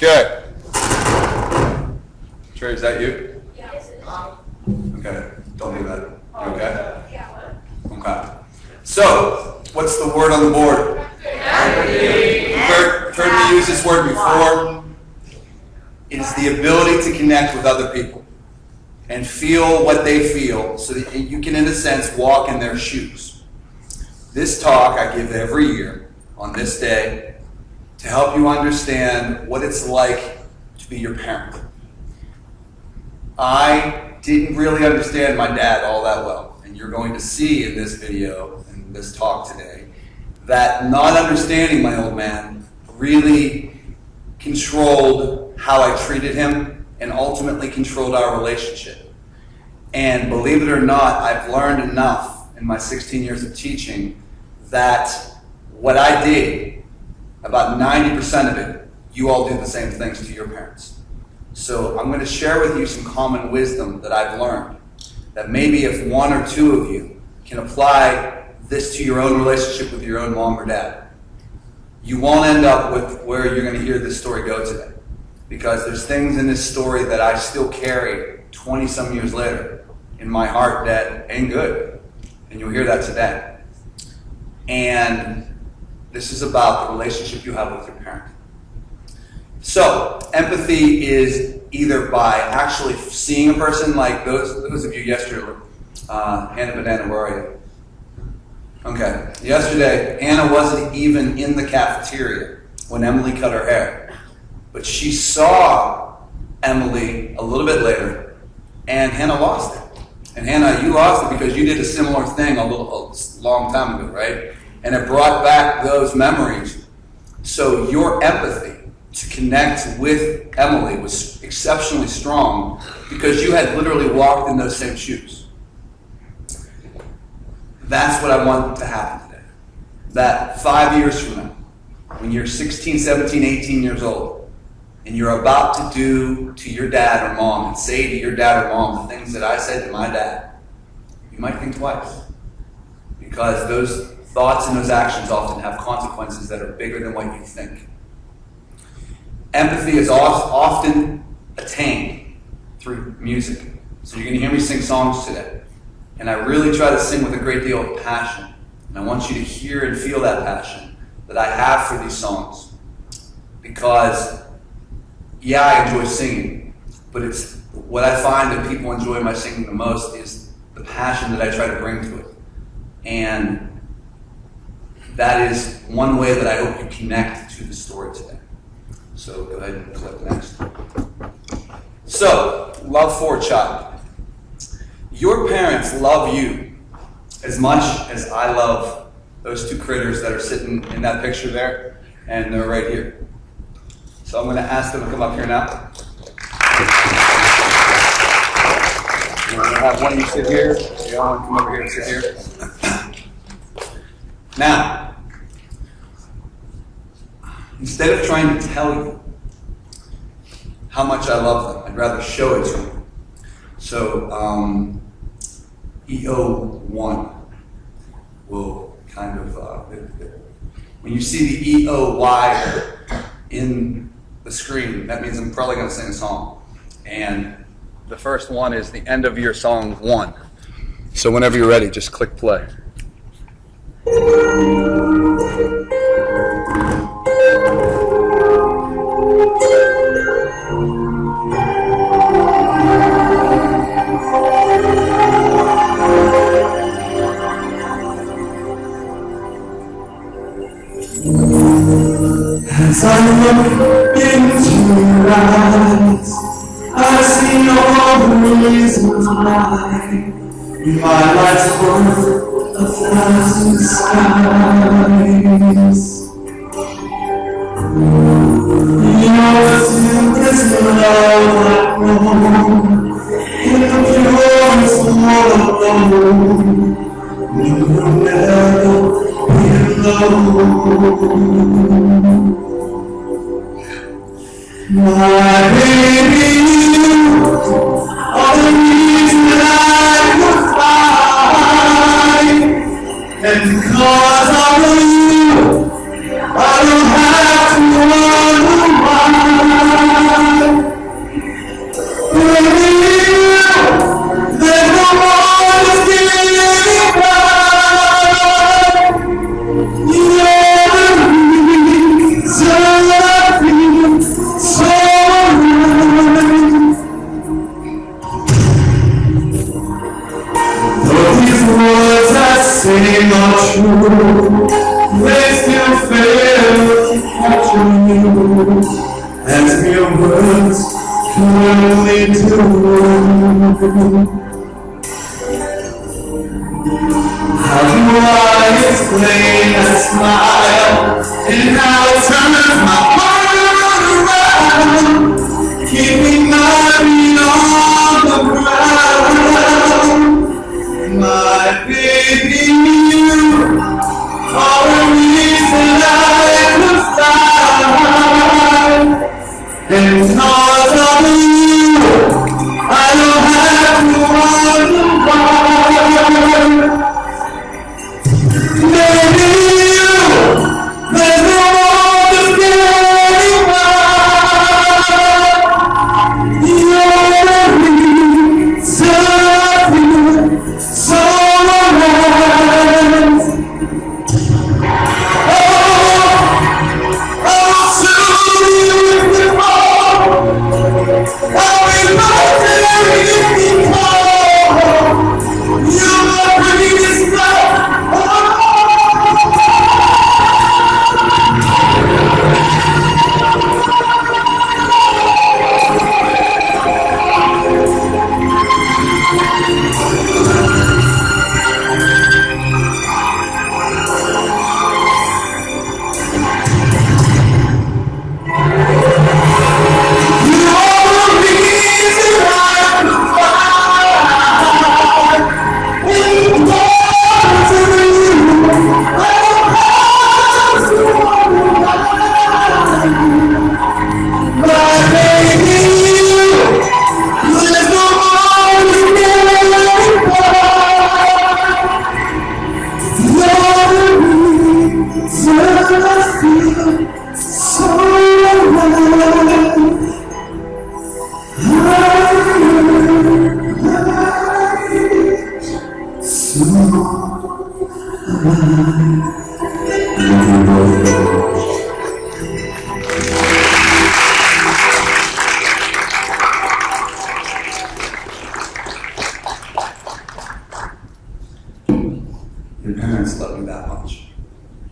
Okay. Trey, is that you? Yes. Okay. Don't do that. You okay? Okay. So, what's the word on the board? You've heard me use this word before. It is the ability to connect with other people and feel what they feel so that you can, in a sense, walk in their shoes. This talk I give every year on this day to help you understand what it's like to be your parent. I didn't really understand my dad all that well, and you're going to see in this video, in this talk today, that not understanding my old man really controlled how I treated him and ultimately controlled our relationship. And believe it or not, I've learned enough in my 16 years of teaching that what I did, about 90% of it, you all do the same things to your parents. So I'm going to share with you some common wisdom that I've learned, that maybe if one or two of you can apply this to your own relationship with your own mom or dad, you won't end up with where you're going to hear this story go today. Because there's things in this story that I still carry 20-some years later in my heart that ain't good. And you'll hear that today. And this is about the relationship you have with your parent. So, empathy is either by actually seeing a person, like those of you yesterday, Hannah Banana, where are you? Okay, yesterday, Hannah wasn't even in the cafeteria when Emily cut her hair. But she saw Emily a little bit later, and Hannah lost it. And Hannah, you lost it because you did a similar thing a long time ago, right? And it brought back those memories. So your empathy to connect with Emily was exceptionally strong because you had literally walked in those same shoes. That's what I want to happen today. That 5 years from now, when you're 16, 17, 18 years old, and you're about to do to your dad or mom and say to your dad or mom the things that I said to my dad, you might think twice. Because those thoughts and those actions often have consequences that are bigger than what you think. Empathy is often attained through music. So you're going to hear me sing songs today. And I really try to sing with a great deal of passion. And I want you to hear and feel that passion that I have for these songs. Because, yeah, I enjoy singing. But it's what I find that people enjoy my singing the most is the passion that I try to bring to it. And that is one way that I hope you connect to the story today. So go ahead and click next. So, love for a child. Your parents love you as much as I love those two critters that are sitting in that picture there, and they're right here. So I'm going to ask them to come up here now. I'm going to have one of you sit here. The other one come over here and sit here. Now, instead of trying to tell you how much I love them, I'd rather show it to you. So, EO1 will kind of, when you see the EOY in the screen, that means I'm probably going to sing a song. And the first one is the end of your song 1. So whenever you're ready, just click play. As I look into your eyes, I see all the reasons why my life's worth 1,000 skies. Your simplest love I know, in the purest love you will never be alone. My baby, you are the reason I could find, and because of you, I don't have to wonder why. words can only do. How do I explain that smile and how it turns my heart around, keeping my feet on the ground? My baby, you are the reason I could fly, and because of you, I don't have to wonder why. Maybe you, there's no one to get away. You're the reason so alive. I'll soon be with you all. I'll be right there if you call. You're my greatest love. Your parents love you that much.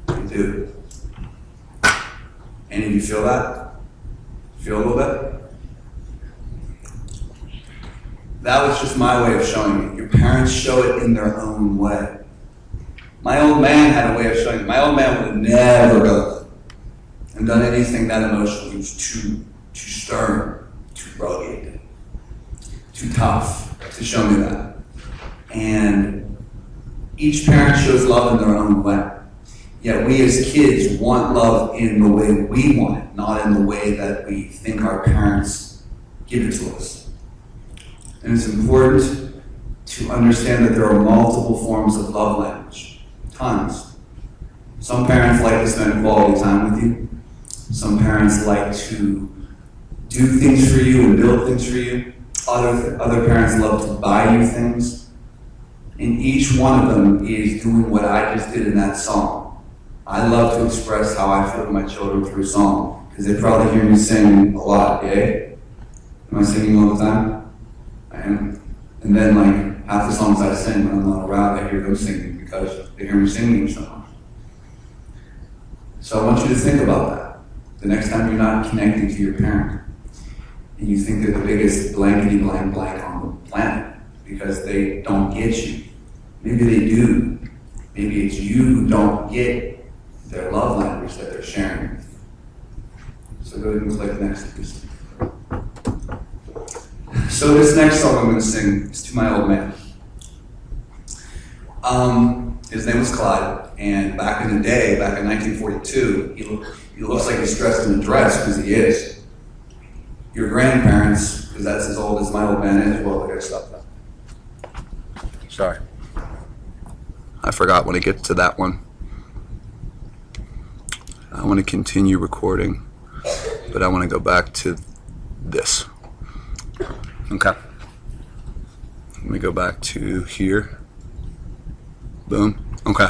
They do. Any of you feel that? Feel a little bit? That was just my way of showing you. Your parents show it in their own way. My old man had a way of showing it. My old man would have never done and done anything that emotional. He was too stern, too rugged, too tough to show me that. And each parent shows love in their own way. Yet we as kids want love in the way we want it, not in the way that we think our parents give it to us. And it's important to understand that there are multiple forms of love language. Tons. Some parents like to spend quality time with you. Some parents like to do things for you and build things for you. Other parents love to buy you things. And each one of them is doing what I just did in that song. I love to express how I feel to my children through song, because they probably hear me sing a lot, yay? Am I singing all the time? I am. And then like half the songs I sing when I'm not around, I hear them singing because they hear me singing so much. So I want you to think about that. The next time you're not connecting to your parent, and you think they're the biggest blankety blank blank on the planet because they don't get you. Maybe they do. Maybe it's you who don't get their love language that they're sharing. So go ahead and click next, please. So this next song I'm going to sing is to my old man. His name was Clyde, and back in the day, back in 1942, he looks like he's dressed in a dress, because he is. Your grandparents, because that's as old as my old man is, well, I gotta stop that. Sorry. I forgot when it gets to that one. I want to continue recording, but I want to go back to this. Okay. Let me go back to here. Boom. Okay.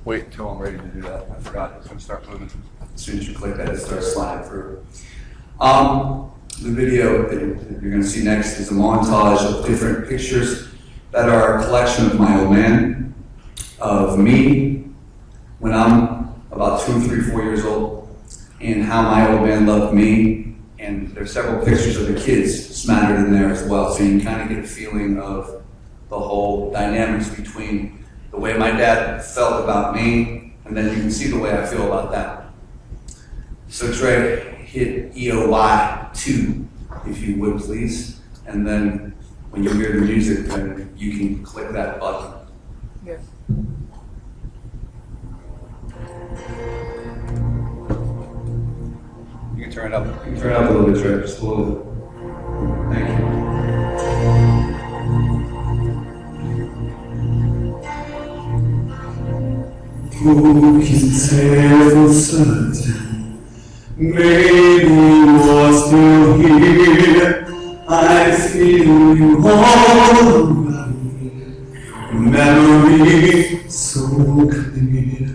Wait until I'm ready to do that. I forgot. It's going to start moving. As soon as you click that, it starts sliding through. The video that you're going to see next is a montage of different pictures that are a collection of my old man, of me when I'm about 2, 3, 4 years old, and how my old man loved me, And there's several pictures of the kids smattered in there as well, so you can kind of get a feeling of the whole dynamics between the way my dad felt about me, and then you can see the way I feel about that. So Trey, hit EOY 2, if you would please, and then when you hear the music, then you can click that button. Yes. You can turn it up. You can turn it up a little bit, Trey, just a little bit. Thank you. Who can say for certain? Maybe you're still here. I feel you all around me. Memory so clear.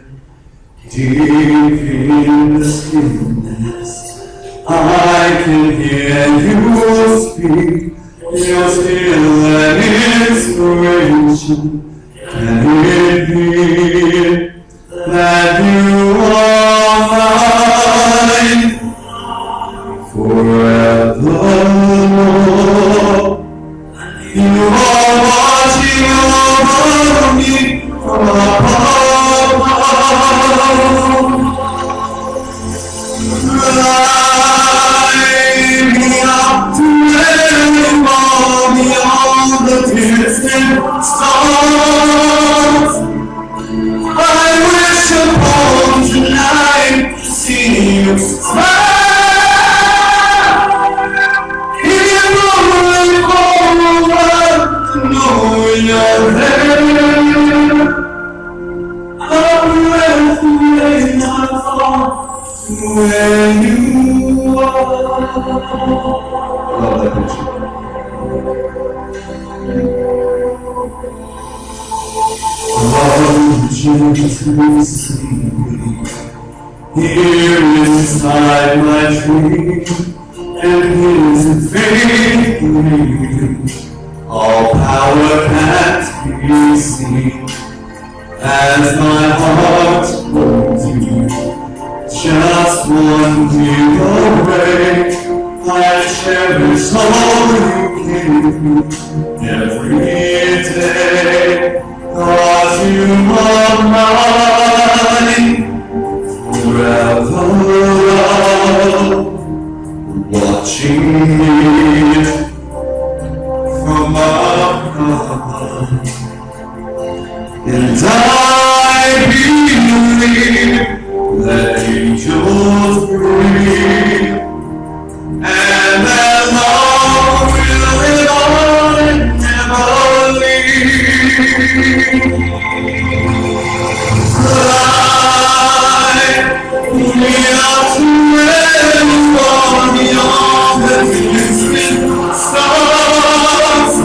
Deep in the stillness, I can hear you speak. You're still an inspiration. Can it be that you are mine forevermore? You are watching over me from above. Rising up to heaven far beyond the distant stars. I wish upon tonight to see you smile. Hear the wind over to know you're there. A breath away, not far from where you are. Love that picture. Gently sleeping here inside my tree, and his fading, all power can't be seen, as my heart holds you, just one dear away. I cherish all you gave me every day. 'Cause you are mine forever, watching me from above. And I believe that angels breathe, and that love will live on and never leave. Fly me up to heaven far beyond the distant stars.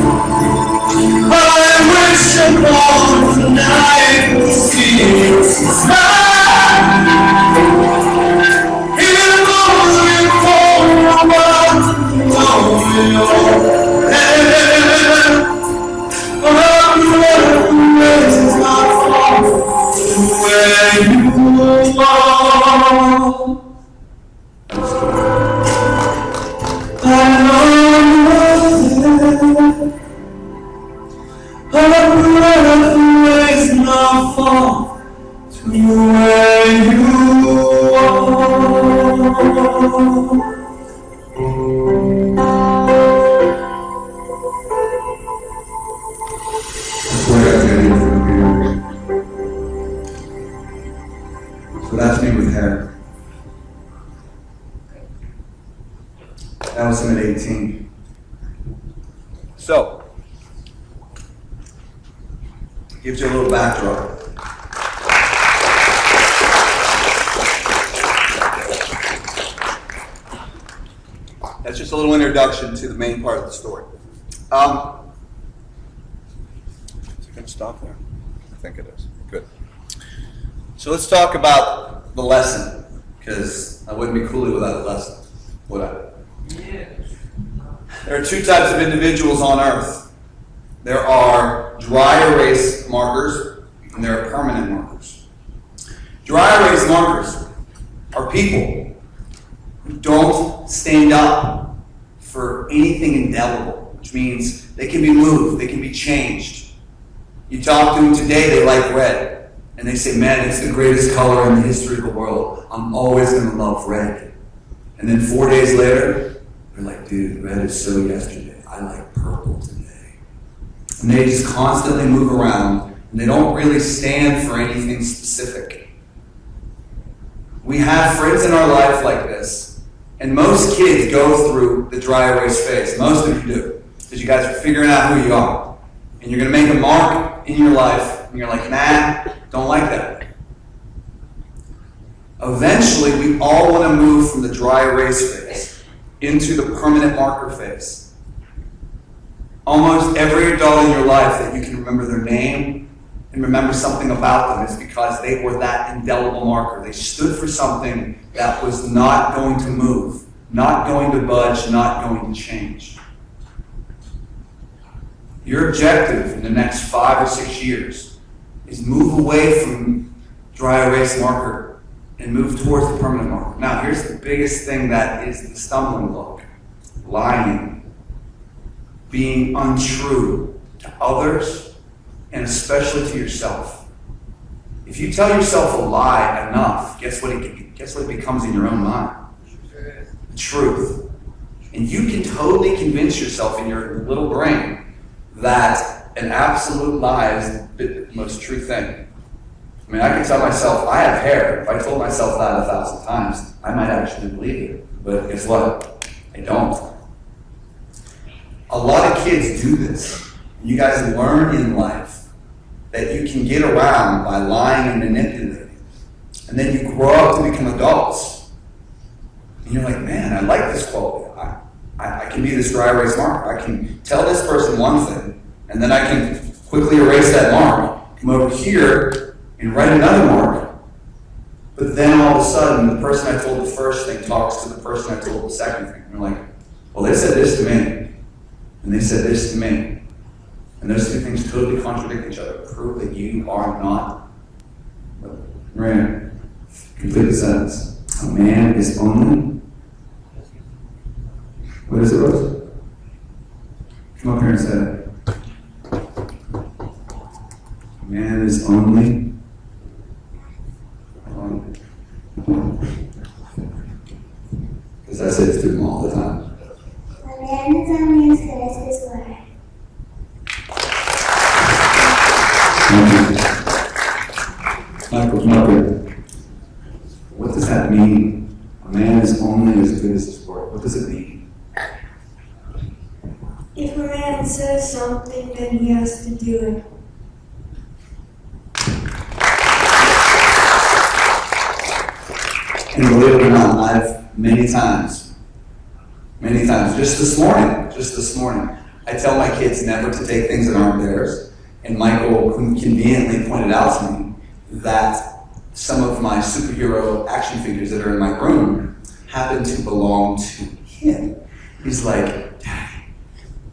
I wish upon tonight to see you smile. Hear the wind for a while, know you're there. A breath is not far from where you are. I know you're there. A breath is not far to where you are. So that's me with hair. That was him at 18. So, gives you a little backdrop. That's just a little introduction to the main part of the story. Is it going to stop there? I think it is. Good. So let's talk about the lesson, because I wouldn't be Cooley without a lesson, would I? Yeah. There are two types of individuals on Earth. There are dry erase markers, and there are permanent markers. Dry erase markers are people who don't stand up for anything indelible, which means they can be moved, they can be changed. You talk to them today, they like red, and they say, man, it's the greatest color in the history of the world. I'm always going to love red. And then 4 days later, they're like, dude, red is so yesterday. I like purple today. And they just constantly move around, and they don't really stand for anything specific. We have friends in our life like this, and most kids go through the dry erase phase. Most of you do, because you guys are figuring out who you are. And you're going to make a mark in your life, and you're like, nah, don't like that. Eventually, we all want to move from the dry erase phase into the permanent marker phase. Almost every adult in your life that you can remember their name and remember something about them is because they were that indelible marker. They stood for something that was not going to move, not going to budge, not going to change. Your objective in the next 5 or 6 years is move away from dry erase marker and move towards the permanent marker. Now, here's the biggest thing that is the stumbling block. Lying. Being untrue to others and especially to yourself. If you tell yourself a lie enough, guess what it becomes in your own mind? The truth. And you can totally convince yourself in your little brain that an absolute lie is the most true thing. I mean, I can tell myself I have hair. If I told myself that 1,000 times, I might actually believe it. But guess what? I don't. A lot of kids do this. You guys learn in life that you can get around by lying and manipulating. And then you grow up to become adults. And you're like, man, I like this quality. I can be this dry erase marker. I can tell this person one thing, and then I can quickly erase that mark, come over here, and write another mark. But then all of a sudden, the person I told the first thing talks to the person I told the second thing. And you're like, well, they said this to me, and they said this to me. And those two things totally contradict each other. Prove that you are not. Right. Complete the sentence. A man is only. What is it, Rose? Come up here and say it. A man is only. Because I say it to them all the time. A man is only as good as his word. Michael, come up here. What does that mean? A man is only as good as his word. What does it mean? If a man says something, then he has to do it. And believe it or not, I've many times, just this morning, I tell my kids never to take things that aren't theirs. And Michael conveniently pointed out to me that some of my superhero action figures that are in my room happen to belong to him. He's like, Daddy,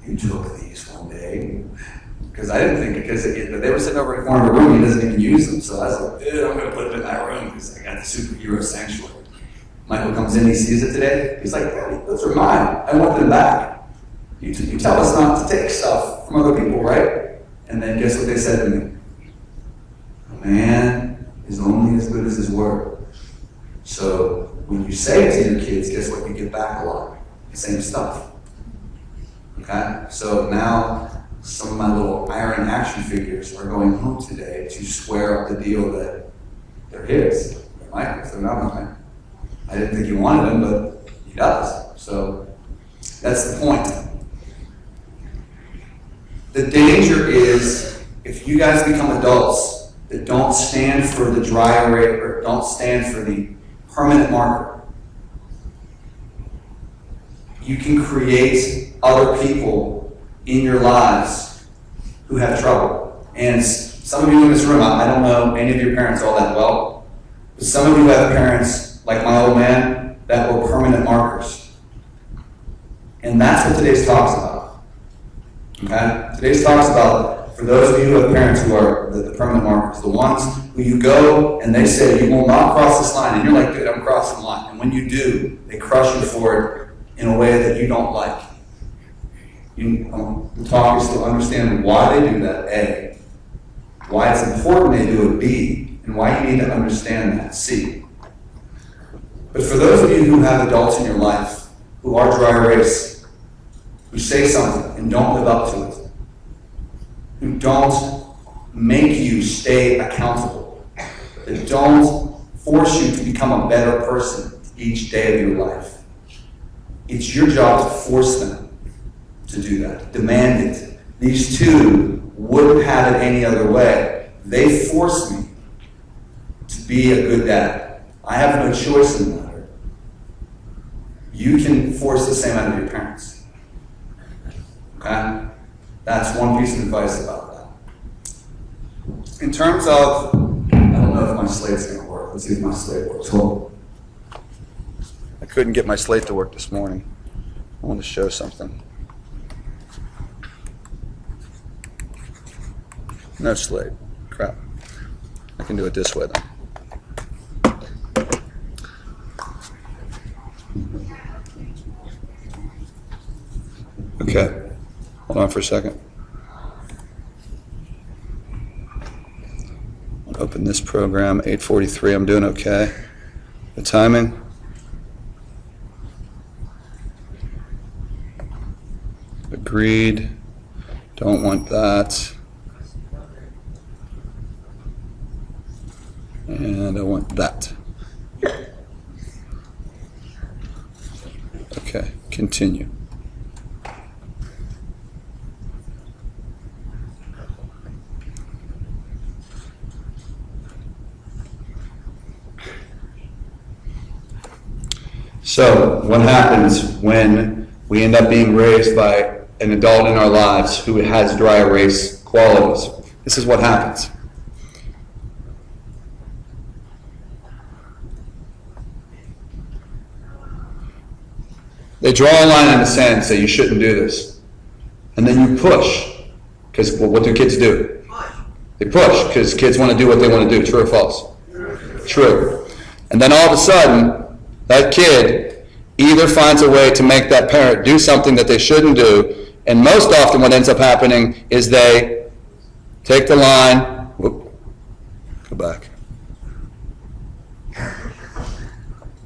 you took these one day. Because I didn't think, because they were sitting over in the corner of the room, he doesn't even use them. So I was like, dude, I'm going to put them in that room because I got the superhero sanctuary. Michael comes in, he sees it today. He's like, Daddy, those are mine. I want them back. You tell us not to take stuff from other people, right? And then guess what they said to me? A man is only as good as his word. So when you say it to your kids, guess what? You get back a lot. The same stuff. Okay? So now some of my little iron action figures are going home today to square up the deal that they're his. They're Michael's. They're not mine. I didn't think he wanted them, but he does. So that's the point. The danger is if you guys become adults that don't stand for the dry erase or don't stand for the permanent marker, you can create other people in your lives who have trouble. And some of you in this room, I don't know any of your parents all that well, but some of you have parents, like my old man, that were permanent markers. And that's what today's talk's about. Okay? Today's talk's about, for those of you who have parents who are the permanent markers, the ones who you go and they say, you will not cross this line, and you're like, dude, I'm crossing the line. And when you do, they crush you for it in a way that you don't like. The talk is to understand why they do that, A, why it's important they do it, B, and why you need to understand that, C. But for those of you who have adults in your life who are dry erase, who say something and don't live up to it, who don't make you stay accountable, that don't force you to become a better person each day of your life, it's your job to force them to do that, demand it. These two wouldn't have it any other way. They forced me to be a good dad. I have no choice in the matter. You can force the same out of your parents. Okay? That's one piece of advice about that. In terms of, I don't know if my slate's going to work. Let's see if my slate works. Hold on. I couldn't get my slate to work this morning. I want to show something. No slate. Crap. I can do it this way then. Okay. Hold on for a second. I'll open this program, 8:43. I'm doing okay. The timing. Agreed. Don't want that. And I want that. Okay, continue. So, what happens when we end up being raised by an adult in our lives who has dry erase qualities? This is what happens. They draw a line in the sand and say, you shouldn't do this. And then you push. Because what do kids do? They push, because kids want to do what they want to do. True or false? True. And then all of a sudden, that kid either finds a way to make that parent do something that they shouldn't do, and most often what ends up happening is they take the line, whoop, go back.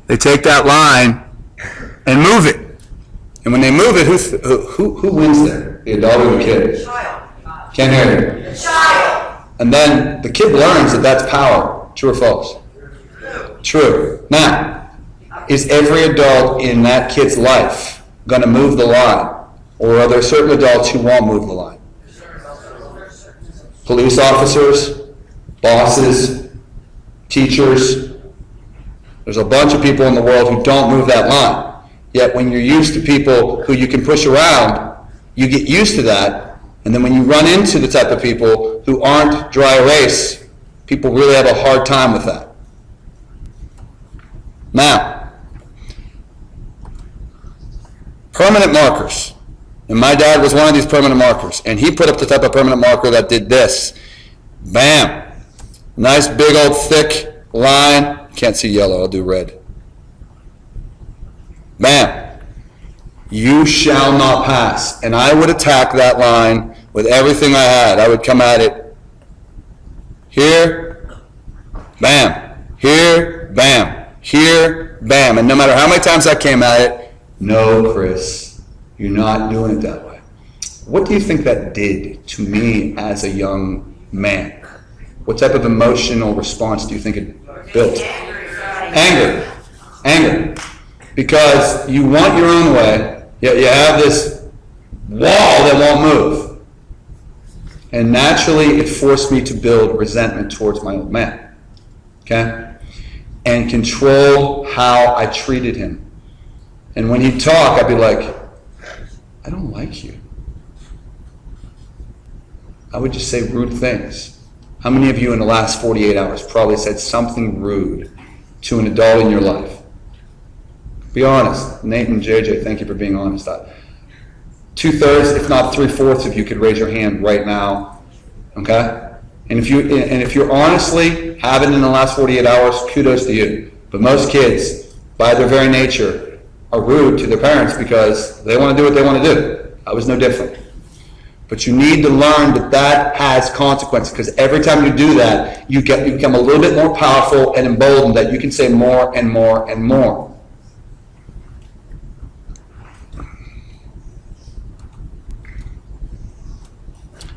They take that line and move it. And when they move it, who wins there? The adult or the kid? Child. Can't hear you. The child. And then the kid learns that that's power. True or false? True. Now, is every adult in that kid's life going to move the line? Or are there certain adults who won't move the line? Police officers, bosses, teachers. There's a bunch of people in the world who don't move that line. Yet when you're used to people who you can push around, you get used to that. And then when you run into the type of people who aren't dry erase, people really have a hard time with that. Now, permanent markers. And my dad was one of these permanent markers. And he put up the type of permanent marker that did this. Bam. Nice big old thick line. Can't see yellow, I'll do red. Bam. You shall not pass. And I would attack that line with everything I had. I would come at it here, bam, here, bam, here, bam. And no matter how many times I came at it, no, Chris, you're not doing it that way. What do you think that did to me as a young man? What type of emotional response do you think it built? Anger. Anger. Because you want your own way, yet you have this wall that won't move. And naturally, it forced me to build resentment towards my old man. Okay? And control how I treated him. And when he'd talk, I'd be like, I don't like you. I would just say rude things. How many of you in the last 48 hours probably said something rude to an adult in your life? Be honest. Nate and JJ, thank you for being honest. 2/3, if not 3/4 of you could raise your hand right now. Okay? And if you're honestly have it in the last 48 hours, kudos to you. But most kids, by their very nature, are rude to their parents because they want to do what they want to do. I was no different. But you need to learn that that has consequences, because every time you do that, you become a little bit more powerful and emboldened that you can say more and more and more.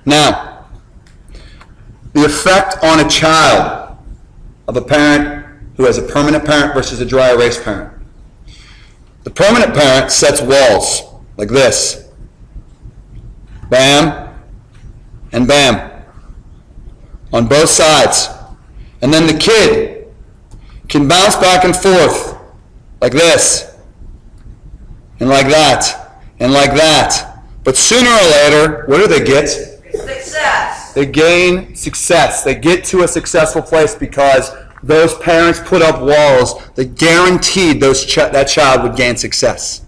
Now, the effect on a child of a parent who has a permanent parent versus a dry erase parent. The permanent parent sets walls like this. Bam and bam on both sides. And then the kid can bounce back and forth like this and like that and like that. But sooner or later, what do they get? Success. They gain success. They get to a successful place because those parents put up walls that guaranteed that child would gain success.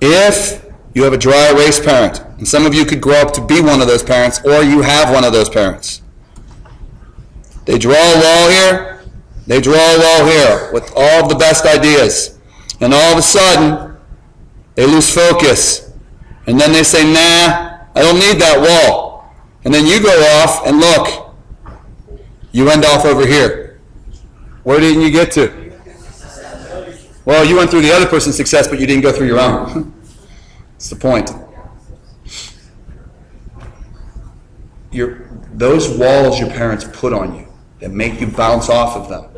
If you have a dry erase parent, and some of you could grow up to be one of those parents, or you have one of those parents, they draw a wall here, they draw a wall here with all of the best ideas, and all of a sudden they lose focus, and then they say, nah, I don't need that wall. And then you go off and look, you end off over here. Where didn't you get to? Well, you went through the other person's success, but you didn't go through your own. That's the point. Those walls your parents put on you that make you bounce off of them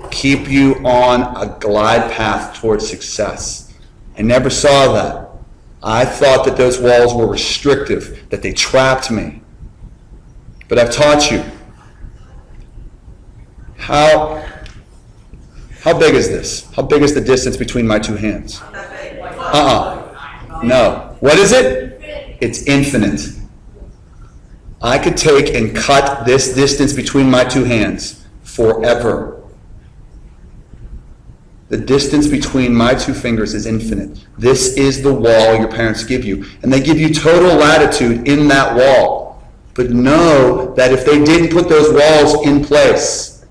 keep you on a glide path towards success. I never saw that. I thought that those walls were restrictive, that they trapped me. But I've taught you. How big is this? How big is the distance between my two hands? No. What is it? It's infinite. I could take and cut this distance between my two hands forever. The distance between my two fingers is infinite. This is the wall your parents give you. And they give you total latitude in that wall. But know that if they didn't put those walls in place,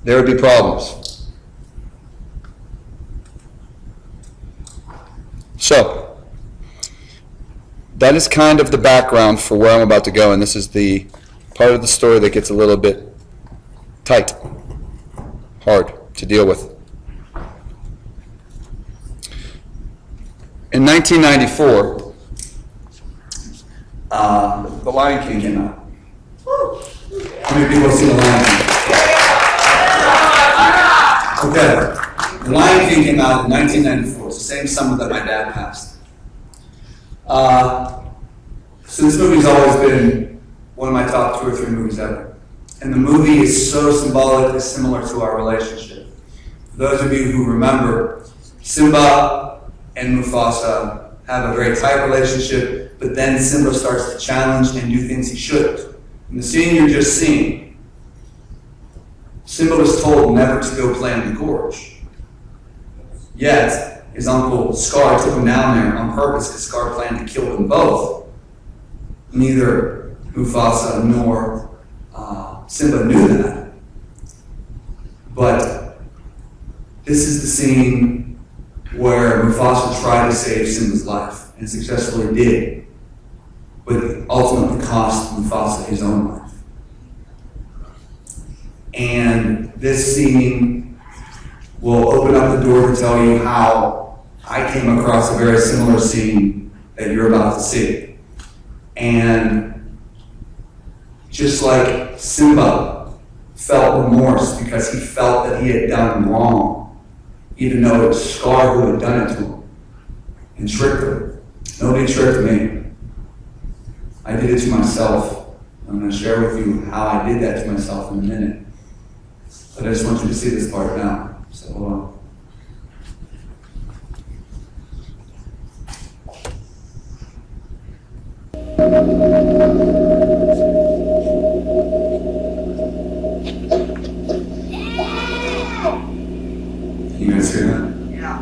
there would be problems. So, that is kind of the background for where I'm about to go, and this is the part of the story that gets a little bit tight, hard to deal with. In 1994, The Lion King came out. How many people have seen The Lion King? Okay. The Lion King came out in 1994. It's the same summer that my dad passed. So this movie's always been one of my top 2 or 3 movies ever. And the movie is so symbolically similar to our relationship. For those of you who remember, Simba and Mufasa have a very tight relationship, but then Simba starts to challenge and do things he shouldn't. In the scene you're just seeing, Simba was told never to go play in the gorge. Yet, his uncle Scar took him down there on purpose because Scar planned to kill them both. Neither Mufasa nor Simba knew that. But this is the scene where Mufasa tried to save Simba's life and successfully did, but ultimately cost Mufasa his own life. And this scene will open up the door to tell you how I came across a very similar scene that you're about to see. And just like Simba felt remorse because he felt that he had done wrong, even though it was Scar who had done it to him and tricked him. Nobody tricked me. I did it to myself. I'm going to share with you how I did that to myself in a minute. But I just want you to see this part now. So hold on. You guys hear that? Yeah.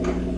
1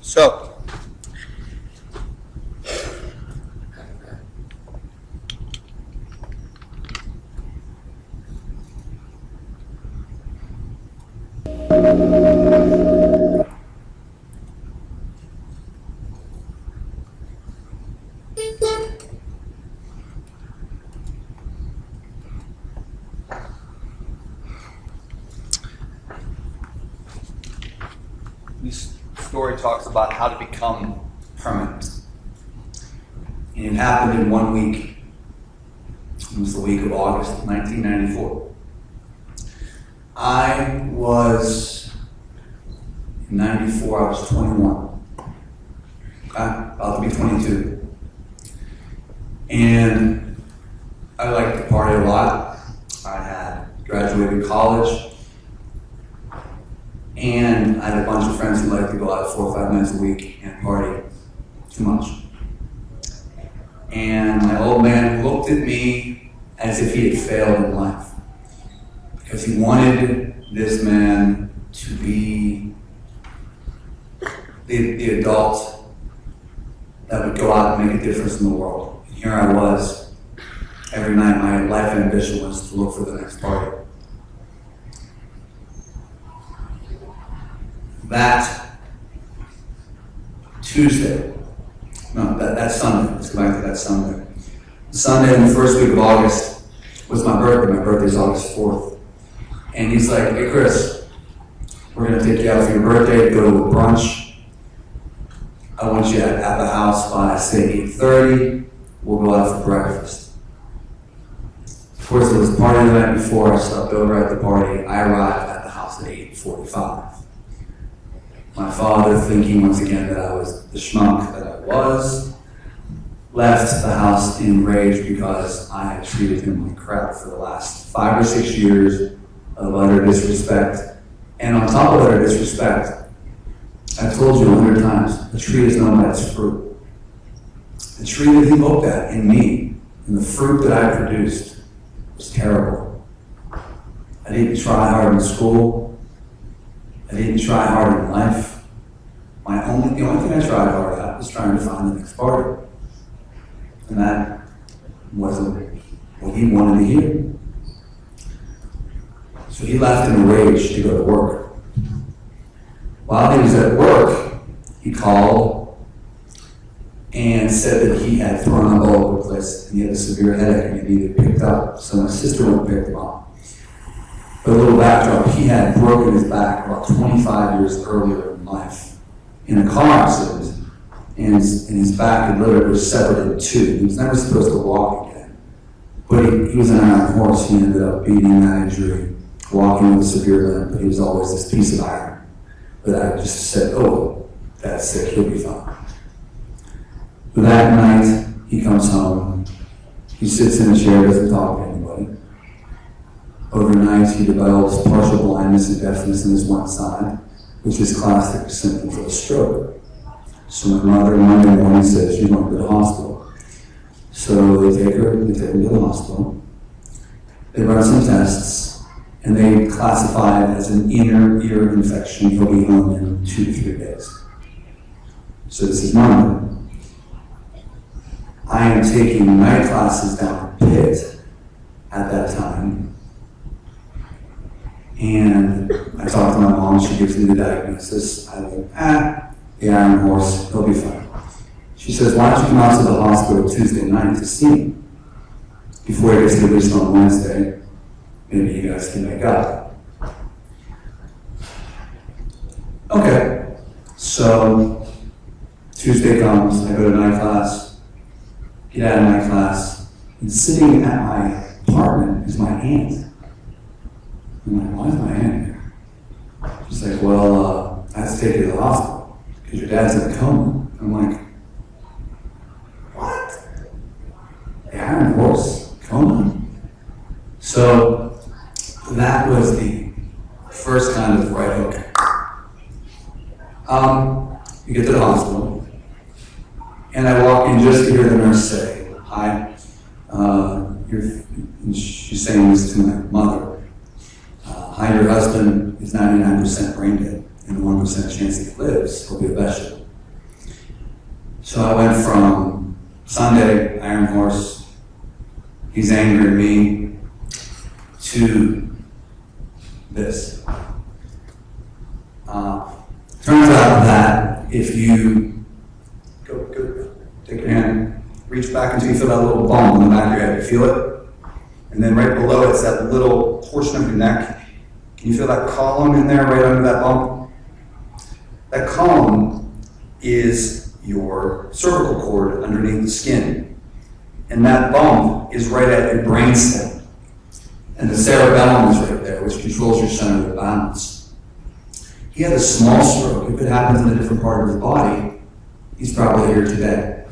So, this story talks about how to become permanent. And it happened in 1 week. It was the week of August 1994. In 94, I was 21. About to be 22. And I liked to party a lot. I had graduated college. And I had a bunch of friends who liked to go out 4 or 5 nights a week and party too much. And my old man looked at me as if he had failed in life, because he wanted this man to be the adult that would go out and make a difference in the world. And here I was. Every night my life ambition was to look for the next party. That Sunday, let's go back to that Sunday. Sunday in the first week of August was my birthday. My birthday's August 4th. And he's like, hey Chris, we're gonna take you out for your birthday, go to a brunch. I want you at the house by, say, 8:30. We'll go out for breakfast. Of course, there was a party the night before. I slept over at the party. I arrived at the house at 8:45. My father, thinking once again that I was the schmuck that I was, left the house in rage because I had treated him like crap for the last 5 or 6 years of utter disrespect. And on top of utter disrespect, I told you 100 times, a tree is known by its fruit. The tree that he looked at in me, and the fruit that I produced, was terrible. I didn't try hard in school. I didn't try hard in life. The only thing I tried hard at was trying to find the next party. And that wasn't what he wanted to hear. So he left in a rage to go to work. While he was at work, he called and said that he had thrown up all over the place and he had a severe headache and he needed picked up. So my sister went and picked him up. But a little backdrop, he had broken his back about 25 years earlier in life in a car accident, and his back had literally was severed in two. He was never supposed to walk again. But he was an iron horse. He ended up beating that injury, walking with a severe limp, but he was always this piece of iron. But I just said, oh, that's sick, he'll be fine. But that night, he comes home, he sits in a chair, doesn't talk to anybody. Overnight, he develops partial blindness and deafness in his one side, which is classic symptoms of a stroke. So my mother Monday morning says, you're going to the hospital. So they take him to the hospital. They run some tests, and they classify it as an inner ear infection. He'll be home in 2 to 3 days. So this is Monday. I am taking night classes down at Pitt at that time. And I talk to my mom, she gives me the diagnosis. I go, the iron horse, he'll be fine. She says, why don't you come out to the hospital Tuesday night to see him? Before he gets released on Wednesday, maybe you guys can make up. Okay, so Tuesday comes, I go to night class, get out of night class, and sitting at my apartment is my aunt. I'm like, why is my aunt here? She's like, well, I have to take you to the hospital because your dad's in a coma. I'm like, what? The Iron Horse coma? So that was the first kind of right hook. You get to the hospital, and I walk in just to hear the nurse say, hi, and she's saying this to my mother. Hi, your husband is 99% brain dead, and the 1% chance he lives will be a vegetable. So I went from Sunday, Iron Horse, he's angry at me, to this. Turns out that if you go, take your hand, reach back until you feel that little bump in the back of your head, you feel it? And then right below it's that little portion of your neck. Can you feel that column in there right under that bump? That column is your cervical cord underneath the skin. And that bump is right at your brainstem. And the cerebellum is right there, which controls your center of balance. He had a small stroke. If it happens in a different part of his body, he's probably here today.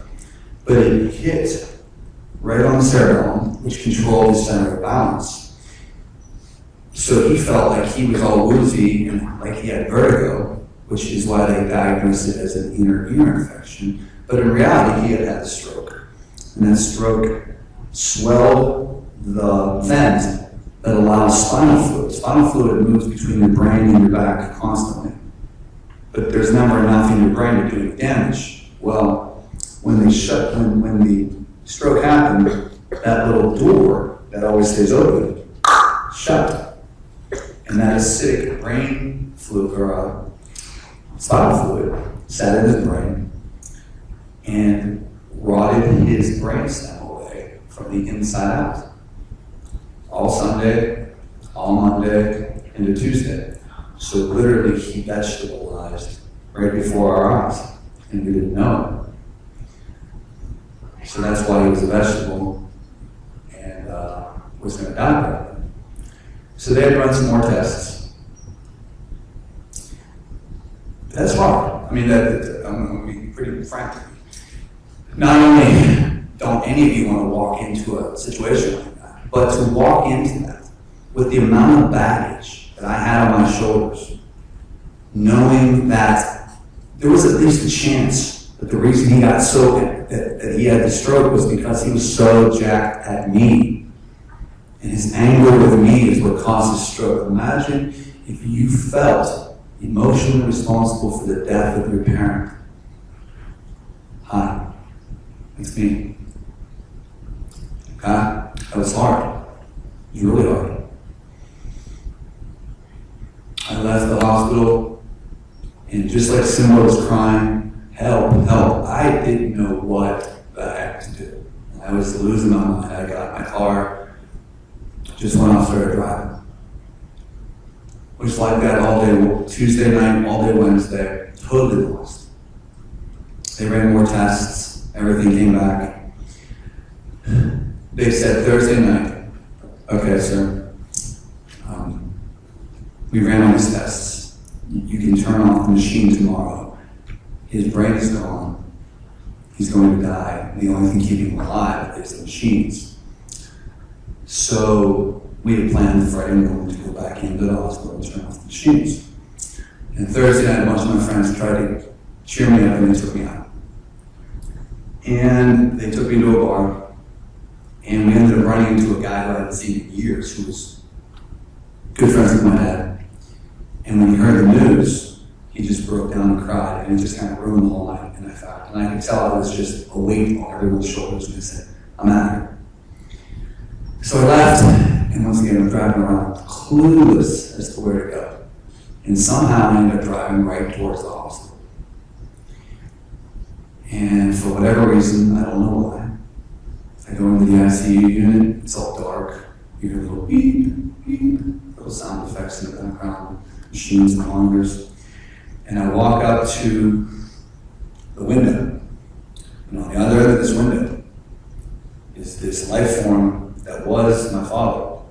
But it hit right on the cerebellum, which controlled his center of balance. So he felt like he was all woozy and like he had vertigo, which is why they diagnosed it as an inner ear infection. But in reality, he had had a stroke. And that stroke swelled the vent that allows spinal fluid. Spinal fluid moves between your brain and your back constantly. But there's never enough in your brain to do any damage. Well, when the stroke happened, that little door that always stays open shut. And that acidic brain fluid, or spinal fluid, sat in his brain and rotted his brainstem away from the inside out. All Sunday, all Monday, into Tuesday. So literally he vegetableized right before our eyes, and we didn't know it. So that's why he was a vegetable and was going to die right then. So they had run some more tests. That's hard. I mean, I'm going to be pretty frank. Not only don't any of you want to walk into a situation like that, but to walk into that with the amount of baggage that I had on my shoulders, knowing that there was at least a chance that the reason he got so that he had the stroke was because he was so jacked at me. And his anger with me is what caused his stroke. Imagine if you felt emotionally responsible for the death of your parent. Hi, it's me. Okay? That was hard. It was really hard. I left the hospital, and just like Simba was crying, help, help, I didn't know what the heck to do. I was losing my mind. I got my car, just went off, started driving. Was like that all day, Tuesday night, all day Wednesday, totally lost. They ran more tests, everything came back. They said Thursday night, okay, sir, we ran all these tests. You can turn off the machine tomorrow. His brain is gone. He's going to die. The only thing keeping him alive is the machines. So we had planned Friday morning to go back into the hospital and turn off the machines. And Thursday night, a bunch of my friends tried to cheer me up and they took me out. And they took me to a bar, and we ended up running into a guy who I hadn't seen in years, who was good friends with my dad. And when he heard the news, he just broke down and cried, and it just kind of ruined the whole night. And I could tell it was just a weight on everyone's shoulders, and they said, I'm out of here. So I left, and once again, I'm driving around, clueless as to where to go. And somehow I ended up driving right towards the hospital. And for whatever reason, I don't know why, I go into the ICU unit, it's all dark, you hear little beep, beep, little sound effects in the background, machines and monitors. And I walk up to the window. And on the other end of this window is this life form that was my father.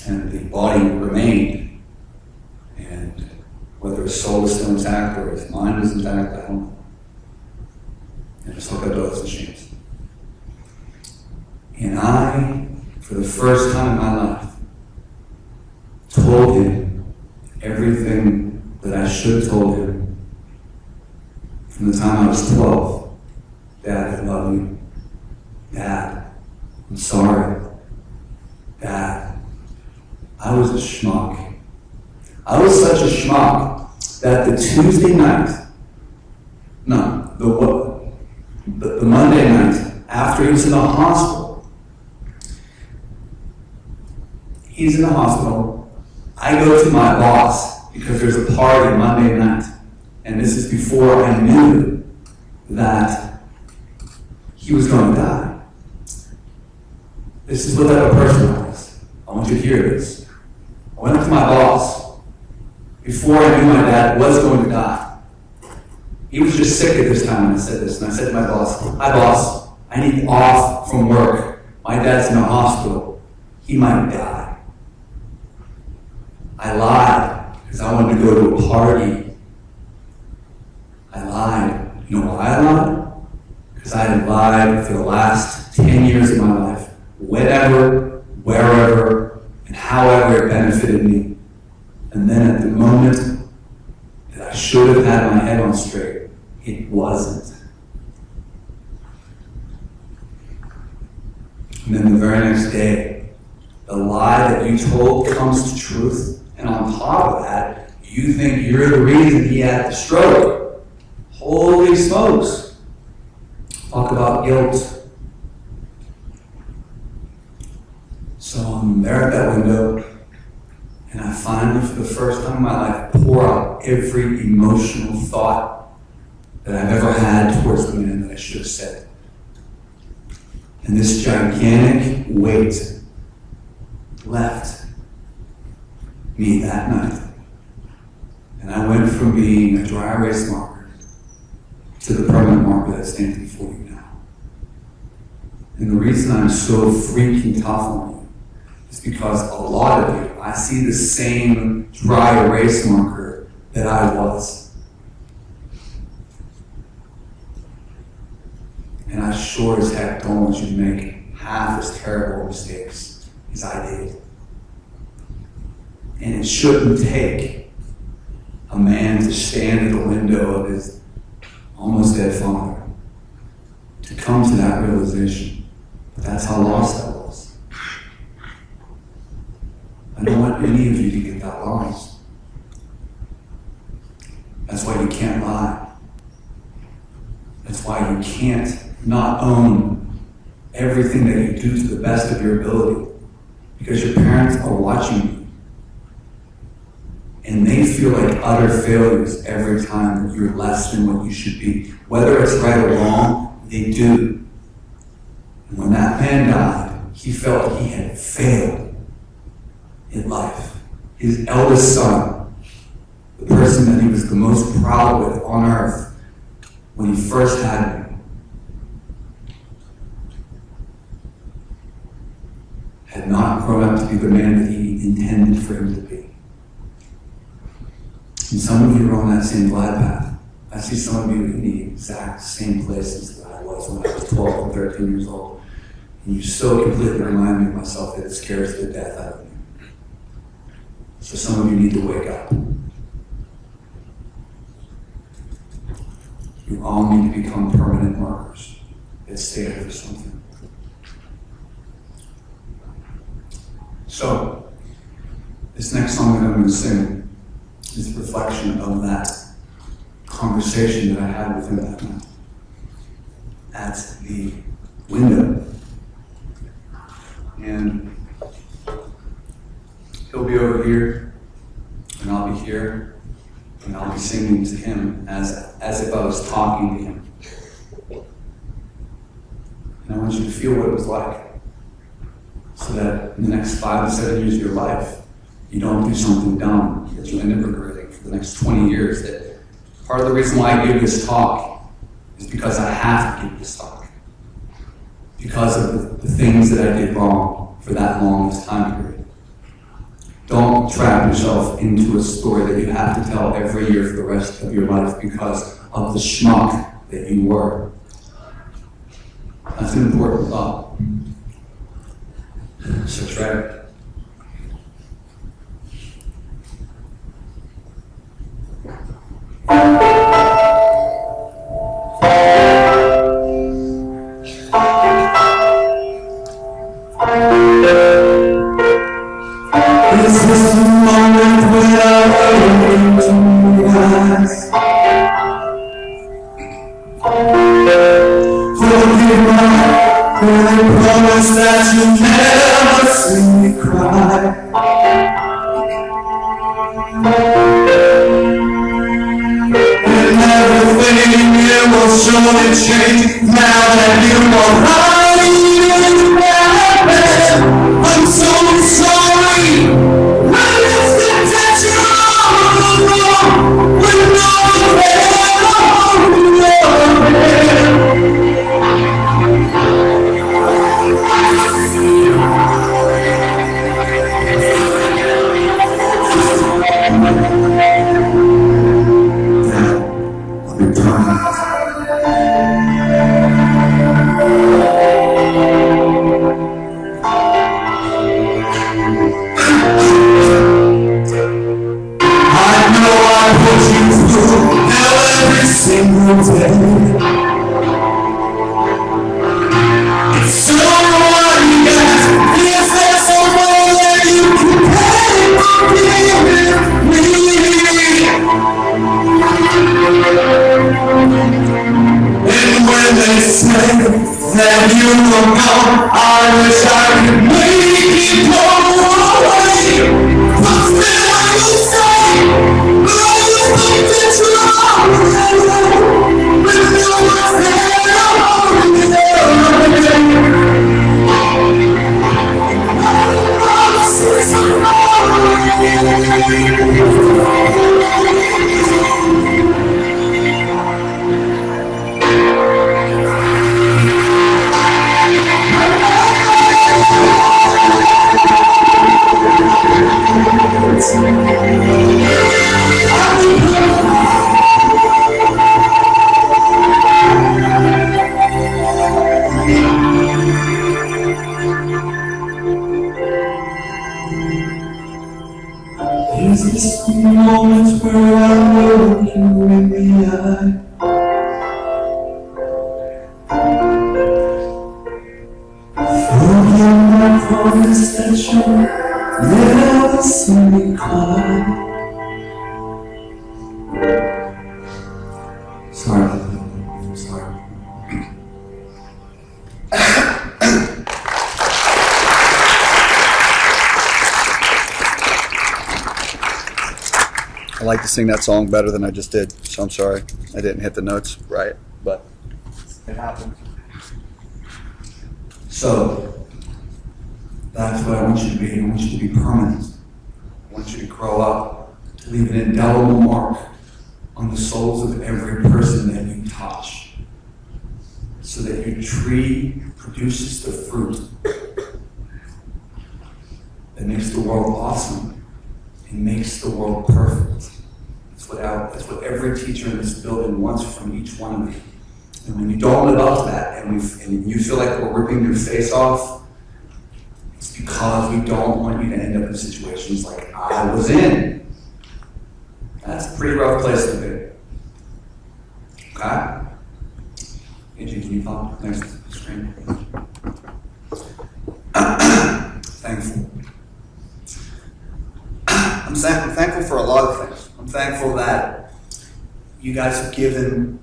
And the body remained. And whether his soul is still intact or his mind is intact, I don't know. And just look at those machines. And I, for the first time in my life, told him everything that I should have told him from the time I was 12. Dad, I love you. Dad, I'm sorry. Dad, I was a schmuck. I was such a schmuck that the Tuesday night, no, the Monday night after he was in the hospital, he's in the hospital, I go to my boss because there's a party Monday night, and this is before I knew that he was going to die. This is what type of person I was. I want you to hear this. I went up to my boss before I knew my dad was going to die. He was just sick at this time when I said this, and I said to my boss, "Hi boss, I need off from work. My dad's in the hospital. He might die." I lied because I wanted to go to a party. I lied. You know why I lied? Because I had lied for the last 10 years of my life. Whatever, wherever, and however it benefited me. And then at the moment that I should have had my head on straight, it wasn't. And then the very next day, the lie that you told comes to truth, and on top of that, you think you're the reason he had the stroke. Holy smokes. Talk about guilt. So I'm there at that window, and I finally, for the first time in my life, pour out every emotional thought that I've ever had towards the man that I should have said. And this gigantic weight left me that night. And I went from being a dry erase marker to the permanent marker that stands before you now. And the reason I'm so freaking tough on you is because a lot of you, I see the same dry erase marker that I was. And I sure as heck don't want you to make half as terrible mistakes as I did. And it shouldn't take a man to stand at the window of his almost dead father to come to that realization. But that's how lost I was. I don't want any of you to get that lost. That's why you can't lie. That's why you can't not own everything that you do to the best of your ability. Because your parents are watching you. And they feel like utter failures every time that you're less than what you should be. Whether it's right or wrong, they do. And when that man died, he felt he had failed in life. His eldest son, the person that he was the most proud with on earth, when he first had him, had not grown up to be the man that he intended for him to be. And some of you are on that same glide path. I see some of you in the exact same places that I was when I was 12 and 13 years old. And you so completely remind me of myself that it scares the death out of me. So some of you need to wake up. You all need to become permanent markers that stand for something. So, this next song that I'm going to sing is a reflection of that conversation that I had with him that night at the window. And he'll be over here, and I'll be here, and I'll be singing to him as if I was talking to him. And I want you to feel what it was like, so that in the next 5 to 7 years of your life, you don't do something dumb that you end up regretting. everybody for the next 20 years that part of the reason why I give this talk is because I have to give this talk. Because of the things that I did wrong for that long time period. Don't trap yourself into a story that you have to tell every year for the rest of your life because of the schmuck that you were. That's an important thought. So try it. This is the moment when I look into your eyes. Forgive my really promise that you never see me cry. And everything you will surely change now that you are hiding in the bed. I'm so sorry. That you will know, I wish I could make it go away. But still I will say, I will think that you're alright. With no one's there, Is this the moment where I look you in the eye? Forgive my promise that you'll never see me cry. Sorry. I like to sing that song better than I just did, so I'm sorry. I didn't hit the notes right, but it happened. So, that's what I want you to be. I want you to be permanent. I want you to grow up, to leave an indelible mark on the souls of every person that you touch, so that your tree produces the fruit that makes the world awesome and makes the world perfect. That's what every teacher in this building wants from each one of you. And when you don't live up to that, and you feel like we're ripping your face off, it's because we don't want you to end up in situations like I was in. That's a pretty rough place to be. Okay? AJ, can you follow next to the screen? Thankful. I'm thankful for a lot of things. I'm thankful that you guys have given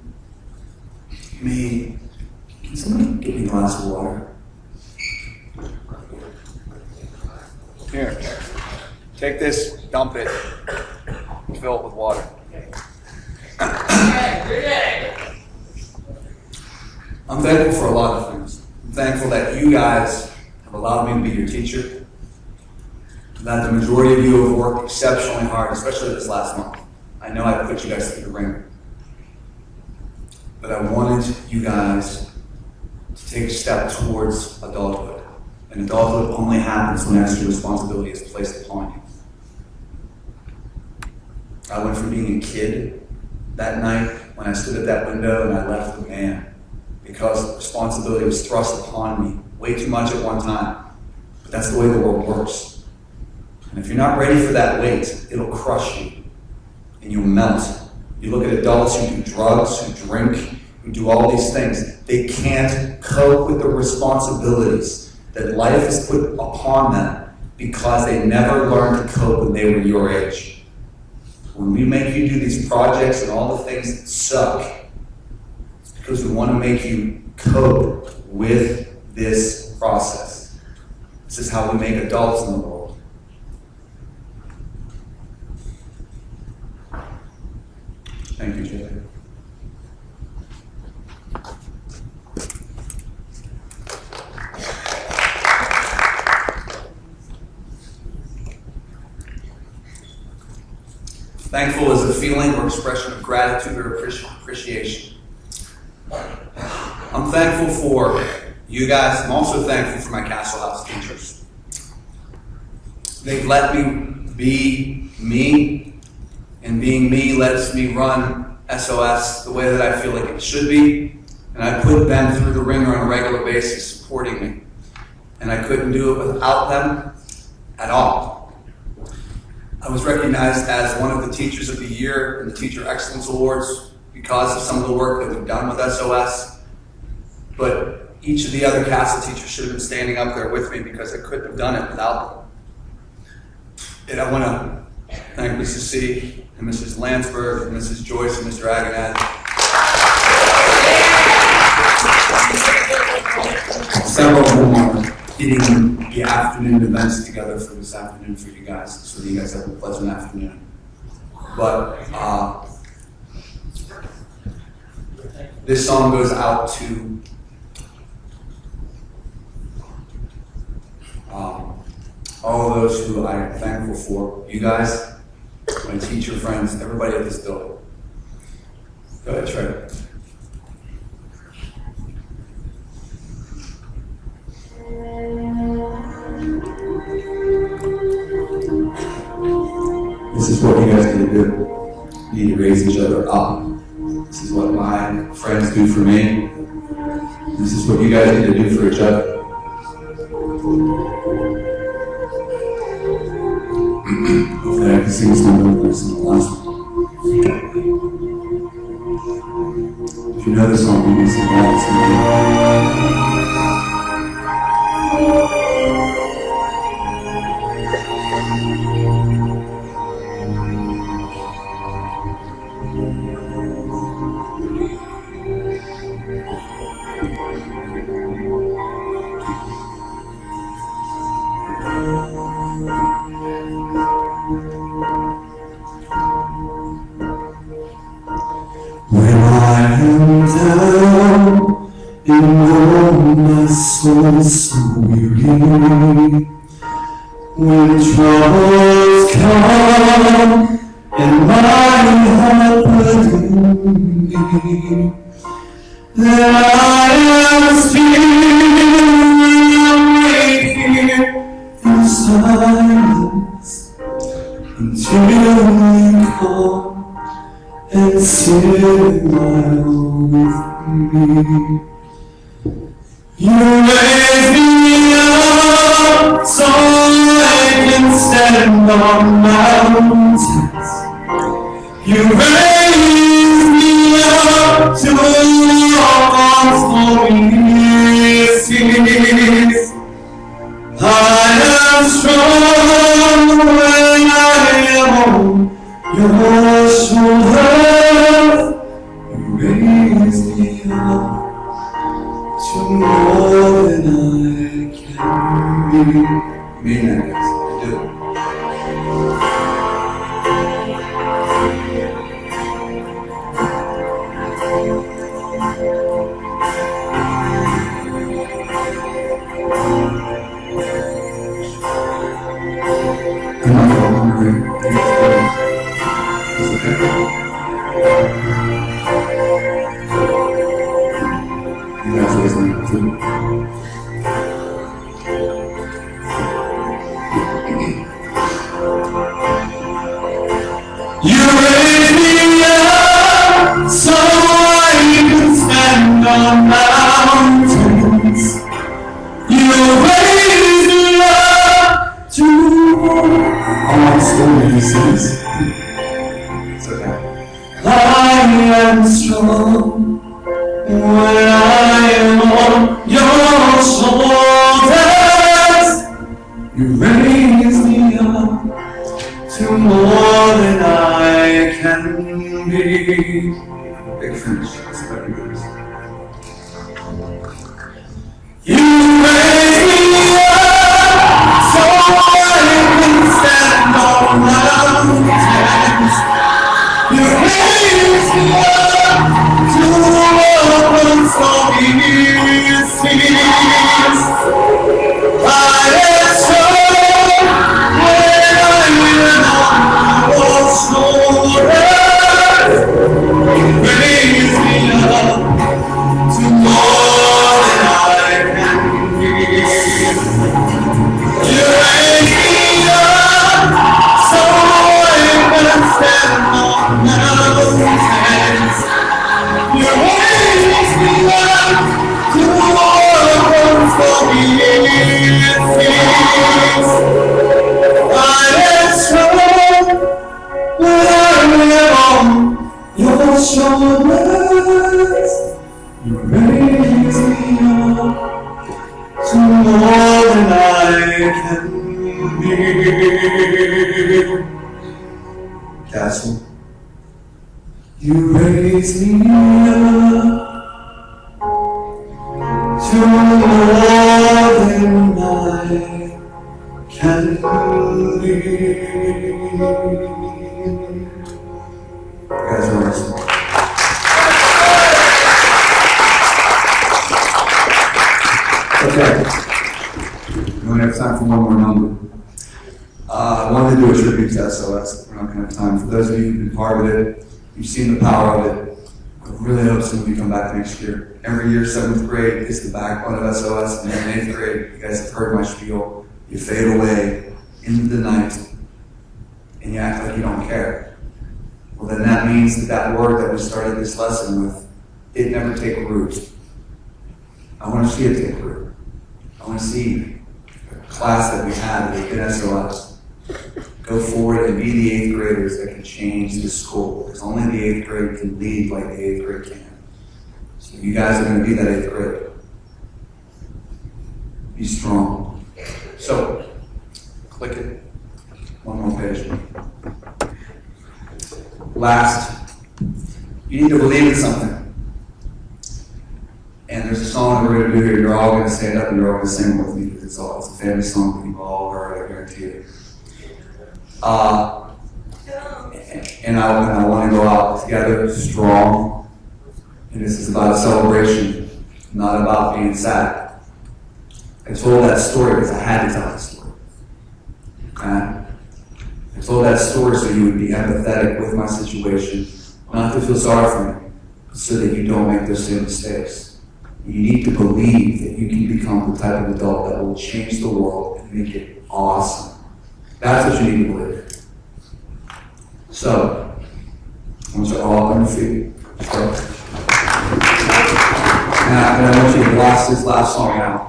me. Can somebody give me a glass of water? Here. Take this, dump it, fill it with water. I'm thankful for a lot of things. I'm thankful that you guys have allowed me to be your teacher. That the majority of you have worked exceptionally hard, especially this last month. I know I put you guys through the ringer. But I wanted you guys to take a step towards adulthood. And adulthood only happens when extra responsibility is placed upon you. I went from being a kid that night when I stood at that window and I left a man because responsibility was thrust upon me way too much at one time. But that's the way the world works. And if you're not ready for that weight, it'll crush you and you'll melt. You look at adults who do drugs, who drink, who do all these things. They can't cope with the responsibilities that life has put upon them because they never learned to cope when they were your age. When we make you do these projects and all the things that suck, it's because we want to make you cope with this process. This is how we make adults in the world. Thank you, Jay. Thankful is a feeling or expression of gratitude or appreciation. I'm thankful for you guys. I'm also thankful for my Castle House teachers. They've let me be me, and being me lets me run SOS the way that I feel like it should be. And I put them through the ringer on a regular basis, supporting me. And I couldn't do it without them at all. I was recognized as one of the Teachers of the Year in the Teacher Excellence Awards because of some of the work that we've done with SOS. But each of the other Castle teachers should have been standing up there with me because I couldn't have done it without them. And I want to thank Mrs. C. and Mrs. Landsberg and Mrs. Joyce and Mr. Agonad. Several of them are getting the afternoon events together for this afternoon for you guys, so that you guys have a pleasant afternoon. But this song goes out to all of those who I am thankful for. You guys, my teacher friends, everybody at this building. Go ahead, Trey. This is what you guys need to do. You need to raise each other up. This is what my friends do for me. This is what you guys need to do for each other. Hopefully I can sing some of this in the last one. If you know this song, you can sing that. When I am down and oh my soul is so weary, when troubles come and my heart burden me, then I am still waiting in silence until you come and sit my own with me. You raise me up so I can stand on mountains. You raise me up to walk on stormy seas. I am strong when I am on your shoulders. You raise me up to more than I can be. You mean that, guys? I do. I'm not hungry. It's okay. You raise me up so I can stand on mountains. You raise me up to all stories. It's okay. I am strong when I am on your shoulders. You raise me up to more than I can be. Big finish. That's what it is. You raise me up so I can stand on mountains. You raise me up to open stormy seas. I am strong when I am on your shoulders. You raise me up to more than I can be. You raise me up so I can stand on mountains. You raise me up to open stormy seas. I am strong when I am on your shoulders. You raise me up to more than I can be. Castle. You raise me up to more than I can be. Guys are awesome. Okay. We only have time for one more number. I wanted to do a tribute to SOS. We're not going to have time. For those of you who've been part of it, you've seen the power of it. I really hope some of you come back next year. Every year, 7th grade is the backbone of SOS, and then 8th grade, you guys have heard my spiel. You fade away into the night, and you act like you don't care. Well, then that means that word that we started this lesson with, it never take root. I want to see it take root. I want to see the class that we had in SOS go forward and be the 8th graders that can change the school. Because only the 8th grade can lead like the 8th grade can. So you guys are going to be that 8th grade. Be strong. So, click it. One more page. Last, you need to believe in something. And there's a song that we're going to do here. You're all going to stand up and you're all going to sing with me. It's a family song that you've all heard, I guarantee it. And I want to go out together strong. And this is about a celebration, not about being sad. I told that story because I had to tell that story. Okay? I told that story so you would be empathetic with my situation, not to feel sorry for me, but so that you don't make those same mistakes. You need to believe that you can become the type of adult that will change the world and make it awesome. That's what you need to believe. So, I want you all on your feet. And I want you to blast this last song out.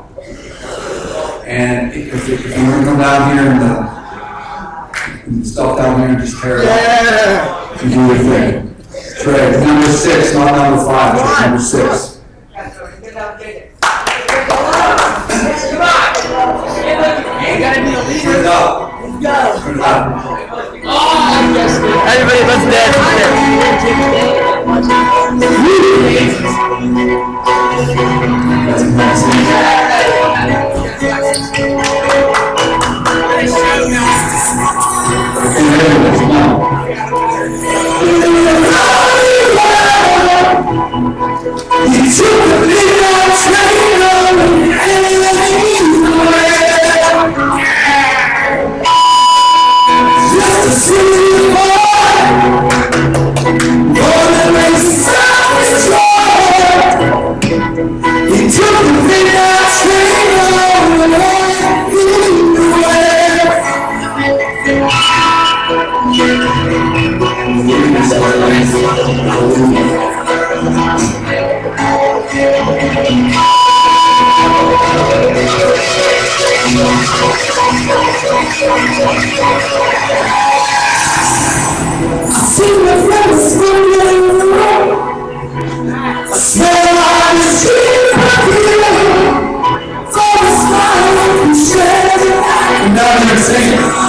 And if you want to come down here and stuff down here and just tear it up, you do your thing. Trey, number 6, not number 5. Trey, number 6. Turn it up. Turn it up. Everybody, let's dance. You took the midnight train on just to see you born. More than makes sound strong. You took the midnight train on anywhere. Now you're singing.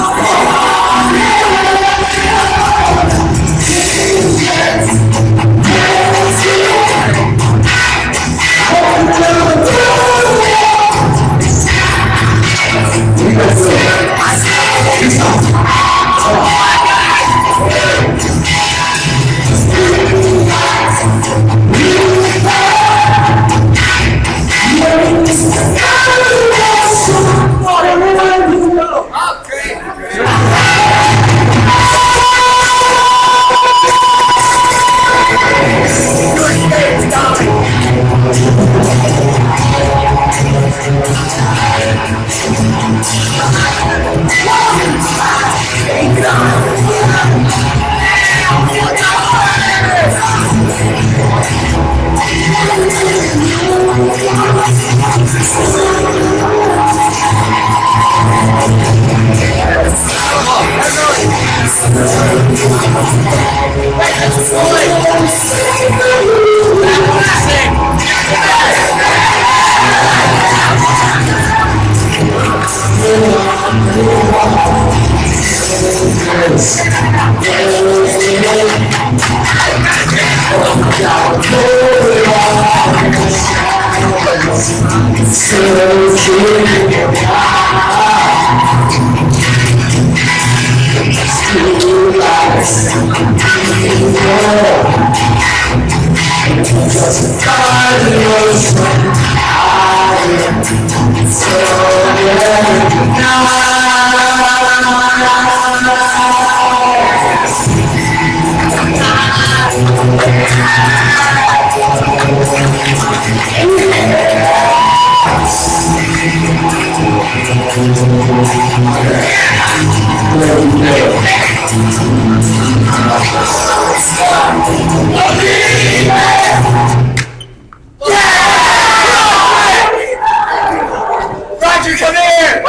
Roger, come here!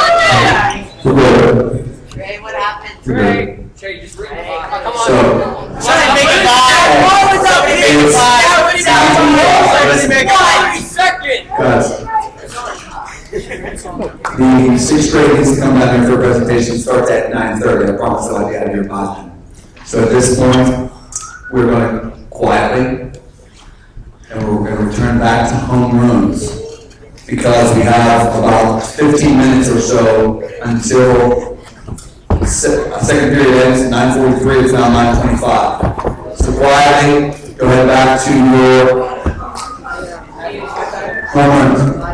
Ray, what happened? Ray, Jay, just read the box. Come on. So, Make it live. What was up? Make it live. Every second. guys, the sixth grade needs to come down here for a presentation. Starts at 9:30. I promise I'll be out of here by then. So at this point, we're going to quietly, and we're going to return back to homerooms because we have about 15 minutes or so until second period ends at 9:43. It's now 9:25. So quietly, go ahead back to your homerooms.